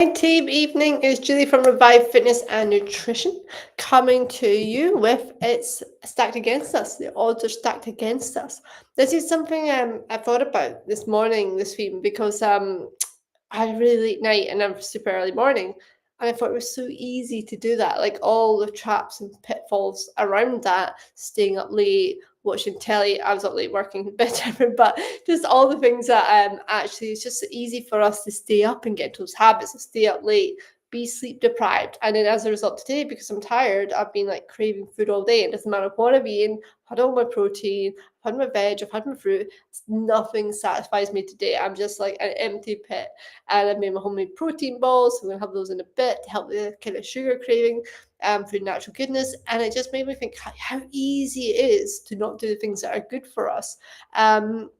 Hi team, evening is Julie from Revive Fitness and Nutrition coming to you with It's Stacked Against Us. The odds are stacked against us. This is something I thought about this morning, this week, because I had a really late night and I'm super early morning. And I thought it was so easy to do that, like all the traps and pitfalls around that, staying up late, watching telly. I was up late working a bit different, but just all the things that actually it's just so easy for us to stay up and get those habits of stay up late, be sleep deprived. And then as a result today, because I'm tired, I've been like craving food all day. It doesn't matter what I've eaten, I've had all my protein, I've had my veg, I've had my fruit. Nothing satisfies me today. I'm just like an empty pit. And I've made my homemade protein balls. So I'm gonna have those in a bit to help the kind of sugar craving for natural goodness. And it just made me think how easy it is to not do the things that are good for us. Um,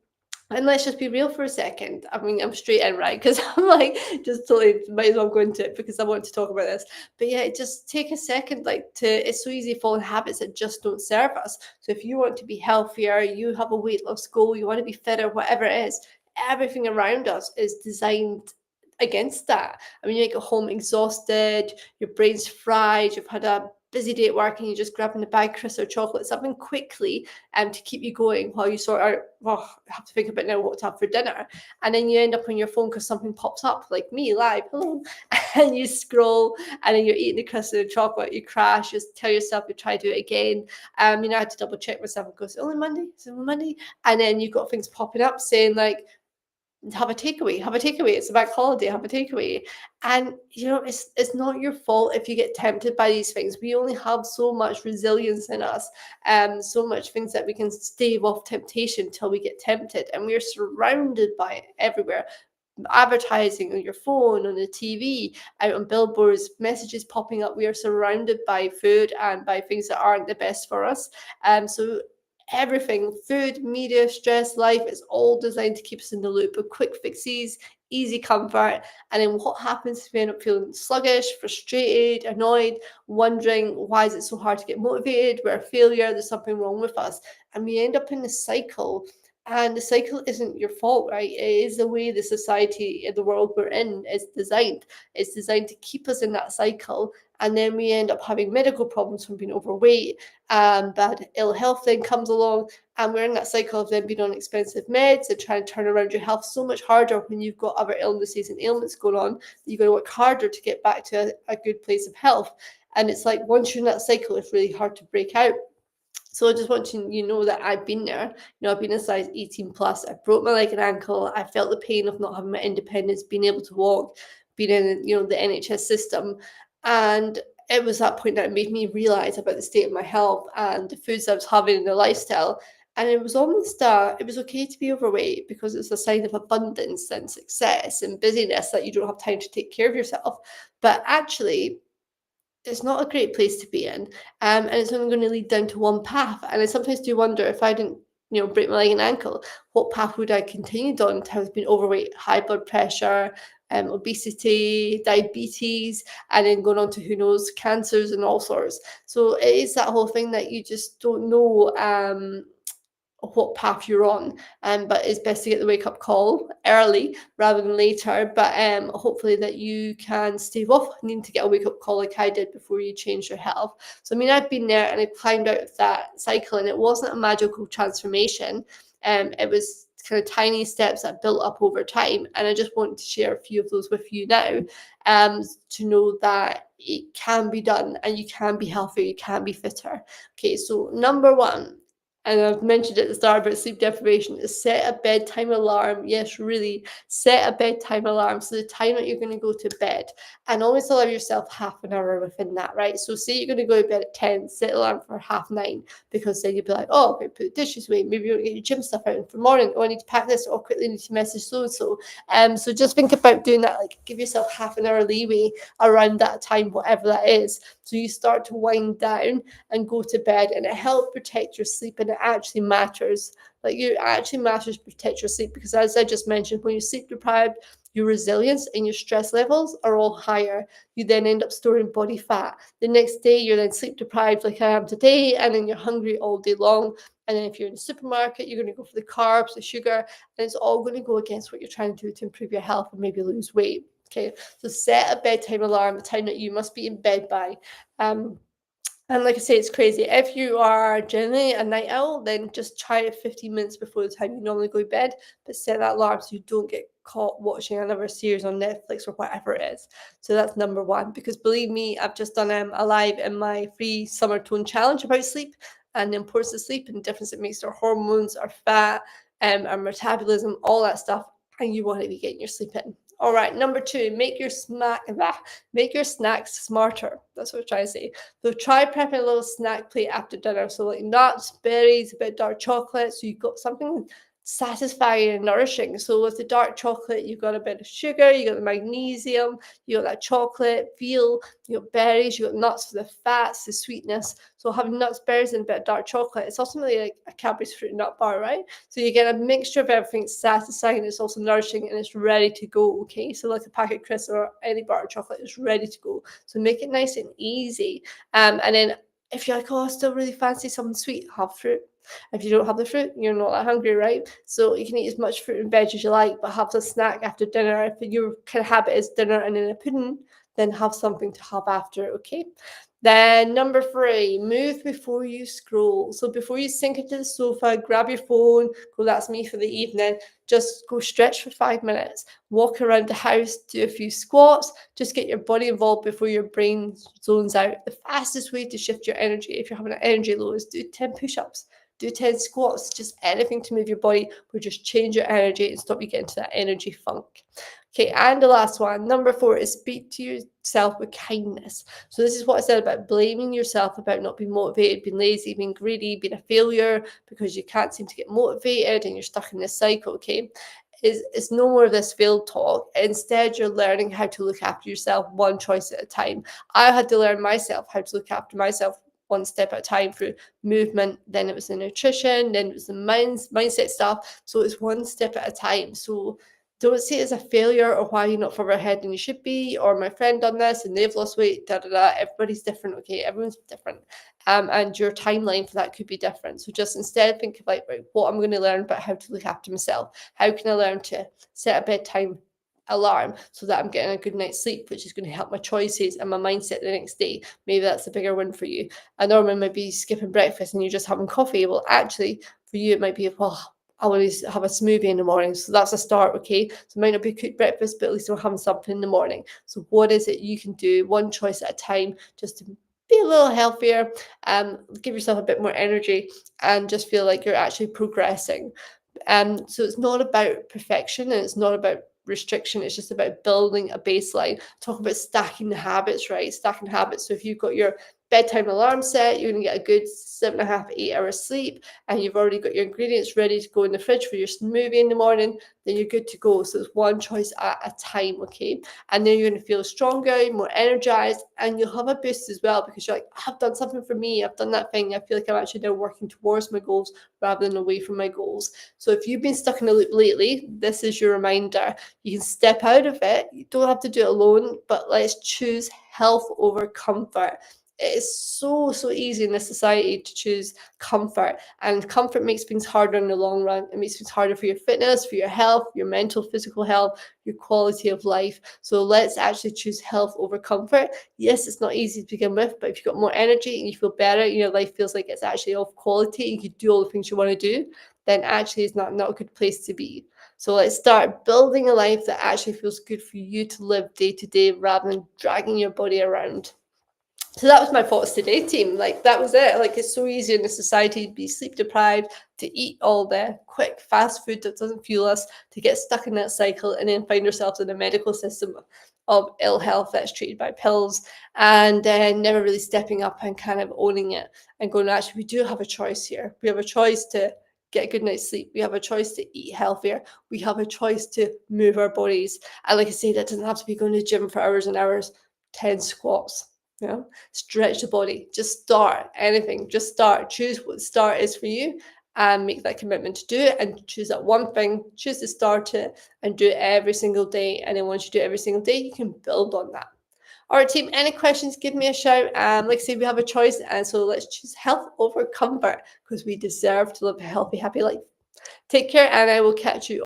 and let's just be real for a second. I mean, I'm straight in, right? Because I'm like, just totally might as well go into it because I want to talk about this. But yeah, just take a second, like, it's so easy falling habits that just don't serve us. So if you want to be healthier, you have a weight loss goal, you want to be fitter, whatever it is, everything around us is designed against that. I mean, you get home exhausted, your brain's fried, you've had a busy day at work and you're just grabbing a bag of crisps or chocolate, something quickly to keep you going while you sort out, well, I have to think about now what to have for dinner. And then you end up on your phone because something pops up, like me live, hello, and you scroll and then you're eating the crisps and the chocolate, you crash, you tell yourself you try to do it again. I had to double check myself and go, is it only Monday? Is it only Monday? And then you've got things popping up saying like, have a takeaway. It's a bank holiday, have a takeaway. And it's not your fault if you get tempted by these things. We only have so much resilience in us, so much things that we can stave off temptation till we get tempted. And we're surrounded by it everywhere. Advertising on your phone, on the TV, out on billboards, messages popping up. We are surrounded by food and by things that aren't the best for us. So everything, food, media, stress, life, is all designed to keep us in the loop of quick fixes, easy comfort. And then what happens if we end up feeling sluggish, frustrated, annoyed, wondering why is it so hard to get motivated? We're a failure, there's something wrong with us. And we end up in this cycle. And the cycle isn't your fault, right? It is the way the society in the world we're in is designed. It's designed to keep us in that cycle. And then we end up having medical problems from being overweight, bad ill health then comes along, and we're in that cycle of then being on expensive meds and trying to turn around your health so much harder when you've got other illnesses and ailments going on that you've got to work harder to get back to a good place of health. And it's like once you're in that cycle, it's really hard to break out. So I just want to know that I've been there. I've been a size 18 plus. I broke my leg and ankle. I felt the pain of not having my independence, being able to walk, being in the NHS system, and it was that point that it made me realize about the state of my health and the foods I was having in the lifestyle. And it was almost it was okay to be overweight because it's a sign of abundance and success and busyness that you don't have time to take care of yourself. But actually, it's not a great place to be in, and it's only going to lead down to one path. And I sometimes do wonder if I didn't, break my leg and ankle, what path would I continued on to have been overweight, high blood pressure, obesity, diabetes, and then going on to who knows cancers and all sorts. So it is that whole thing that you just don't know. What path you're on. But it's best to get the wake up call early rather than later. But hopefully that you can stave off needing to get a wake up call like I did before you change your health. So I mean, I've been there and I climbed out of that cycle, and it wasn't a magical transformation. It was kind of tiny steps that built up over time, and I just want to share a few of those with you now, to know that it can be done and you can be healthier, you can be fitter. Okay, so number one, and I've mentioned at the start about sleep deprivation, is set a bedtime alarm. Yes, really, set a bedtime alarm. So the time that you're going to go to bed, and always allow yourself half an hour within that, right? So say you're going to go to bed at 10, set alarm for 9:30, because then you'll be like, oh, okay, put the dishes away. Maybe you want to get your gym stuff out for the morning. Oh, I need to pack this. Oh, quickly need to message so and so. So just think about doing that. Like, give yourself half an hour leeway around that time, whatever that is. So you start to wind down and go to bed, and it helps protect your sleep, and it actually matters. Like, it actually matters to protect your sleep, because as I just mentioned, when you're sleep deprived, your resilience and your stress levels are all higher. You then end up storing body fat. The next day you're then sleep deprived like I am today, and then you're hungry all day long. And then if you're in the supermarket, you're going to go for the carbs, the sugar, and it's all going to go against what you're trying to do to improve your health and maybe lose weight. Okay, so set a bedtime alarm, the time that you must be in bed by. Um, and like I say, it's crazy. If you are generally a night owl, then just try it 15 minutes before the time you normally go to bed, but set that alarm so you don't get caught watching another series on Netflix or whatever it is. So that's number one. Because believe me, I've just done a live in my free summer tone challenge about sleep and the importance of sleep and the difference it makes to our hormones, our fat, our metabolism, all that stuff. And you want to be getting your sleep in. All right, number two, make your snacks smarter. That's what I'm trying to say. So try prepping a little snack plate after dinner. So like nuts, berries, a bit of dark chocolate. So you've got something satisfying and nourishing. So with the dark chocolate, you've got a bit of sugar, you got the magnesium, you got that chocolate feel, you got berries, you got nuts for the fats, the sweetness. So having nuts, berries, and a bit of dark chocolate, it's ultimately like a Cadbury's fruit nut bar, right? So you get a mixture of everything. It's satisfying, it's also nourishing, and it's ready to go. Okay, so like a packet of crisps or any bar of chocolate is ready to go. So make it nice and easy. And then if you're like, oh, I still really fancy something sweet, have fruit. If you don't have the fruit, you're not that hungry, right? So you can eat as much fruit and veg as you like, but have the snack after dinner. If your kind of habit is dinner and then a pudding, then have something to have after, okay? Then number three, move before you scroll. So before you sink into the sofa, grab your phone, go, that's me for the evening. Just go stretch for 5 minutes, walk around the house, do a few squats, just get your body involved before your brain zones out. The fastest way to shift your energy, if you're having an energy low, is do 10 push-ups, do 10 squats, just anything to move your body will just change your energy and stop you getting to that energy funk. Okay, and the last one, number four, is speak to yourself with kindness. So this is what I said about blaming yourself about not being motivated, being lazy, being greedy, being a failure because you can't seem to get motivated and you're stuck in this cycle, okay? It's no more of this failed talk. Instead, you're learning how to look after yourself one choice at a time. I had to learn myself how to look after myself one step at a time through movement, then it was the nutrition, then it was the mindset stuff. So it's one step at a time. So don't see it as a failure or why you're not further ahead than you should be, or my friend done this and they've lost weight, da da da. Everybody's different, okay? Everyone's different. And your timeline for that could be different. So just instead think of like, right, what I'm going to learn about how to look after myself. How can I learn to set a bedtime alarm so that I'm getting a good night's sleep, which is going to help my choices and my mindset the next day. Maybe that's a bigger win for you. A Norman might be skipping breakfast and you're just having coffee. Well, actually, for you, it might be, well, I want to have a smoothie in the morning. So that's a start, okay? So it might not be a cooked breakfast, but at least we're having something in the morning. So what is it you can do one choice at a time just to be a little healthier, give yourself a bit more energy and just feel like you're actually progressing. So it's not about perfection and it's not about restriction. It's just about building a baseline. Talk about stacking the habits, right? Stacking habits. So if you've got your bedtime alarm set, you're going to get a good 7.5, 8 hours sleep, and you've already got your ingredients ready to go in the fridge for your smoothie in the morning, then you're good to go. So it's one choice at a time, okay? And then you're going to feel stronger, more energized, and you'll have a boost as well because you're like, I've done something for me. I've done that thing. I feel like I'm actually now working towards my goals rather than away from my goals. So if you've been stuck in a loop lately, this is your reminder. You can step out of it. You don't have to do it alone, but let's choose health over comfort. It is so easy in this society to choose comfort, and comfort makes things harder in the long run. It makes things harder for your fitness, for your health, your mental, physical health, your quality of life. So let's actually choose health over comfort. Yes, it's not easy to begin with, but if you've got more energy and you feel better, your life feels like it's actually of quality, you can do all the things you want to do, then actually it's not a good place to be. So let's start building a life that actually feels good for you to live day to day rather than dragging your body around. So that was my thoughts today, team. Like that was it. Like it's so easy in the society to be sleep deprived, to eat all the quick fast food that doesn't fuel us, to get stuck in that cycle and then find ourselves in a medical system of ill health that's treated by pills, and then never really stepping up and kind of owning it and going, actually, we do have a choice here. We have a choice to get a good night's sleep. We have a choice to eat healthier. We have a choice to move our bodies. And like I say, that doesn't have to be going to the gym for hours and hours. 10 squats, stretch the body, just start anything, just start, choose what the start is for you and make that commitment to do it, and choose that one thing, choose to start it and do it every single day. And then once you do it every single day, you can build on that. All right, team, any questions, give me a shout. Like I say, we have a choice, and so let's choose health over comfort because we deserve to live a healthy, happy life. Take care, and I will catch you